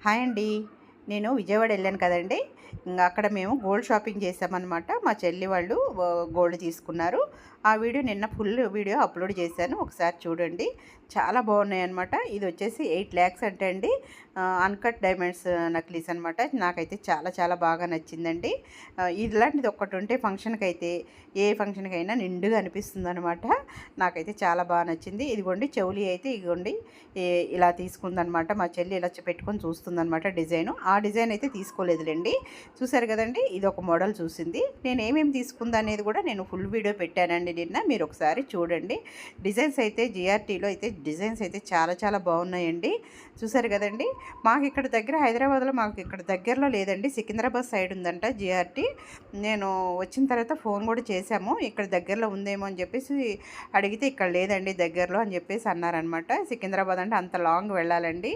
Hi అండి. నేను విజయవాడ వెళ్ళాను కదండీ! అక్కడ మేము గోల్డ్ షాపింగ్ చేసామన్నమాట. మా చెల్లి వాళ్ళు గోల్డ్ తీసుకున్నారు. ఆ వీడియో నిన్న ఫుల్ వీడియో అప్లోడ్ చేశాను. ఒకసారి చూడండి. చాలా బాగున్నాయన్నమాట. ఇది వచ్చేసి 8 లాక్స్ అంటే అండి అన్‌కట్ డైమండ్స్ నక్లీస్ అనమాట. నాకైతే చాలా చాలా బాగా నచ్చిందండి. ఇలాంటిది ఒక్కటి ఉంటే ఫంక్షన్‌కైతే ఏ ఫంక్షన్‌కైనా నిండుగా అనిపిస్తుందనమాట. నాకైతే చాలా బాగా నచ్చింది. ఇదిగోండి చెవులి అయితే ఇదిగోండి ఇలా తీసుకుందనమాట. మా చెల్లి ఇలా పెట్టుకొని చూస్తుందనమాట డిజైను. ఆ డిజైన్ అయితే తీసుకోలేదులెండి. చూసారు కదండీ! ఇదొక మోడల్ చూసింది. నేను ఏమేమి తీసుకుందనేది కూడా నేను ఫుల్ వీడియో పెట్టానండి నిన్న. మీరు ఒకసారి చూడండి. డిజైన్స్ అయితే జిఆర్టీలో అయితే డిజైన్స్ అయితే చాలా చాలా బాగున్నాయండి. చూసారు కదండీ! మాకు ఇక్కడ దగ్గర హైదరాబాద్లో మాకు ఇక్కడ దగ్గరలో లేదండి. సికింద్రాబాద్ సైడ్ ఉందంట జిఆర్టీ. నేను వచ్చిన తర్వాత ఫోన్ కూడా చేశాము. ఇక్కడ దగ్గరలో ఉందేమో అని చెప్పేసి అడిగితే ఇక్కడ లేదండి దగ్గరలో అని చెప్పేసి అన్నారనమాట. సికింద్రాబాద్ అంటే అంత లాంగ్ వెళ్ళాలండి.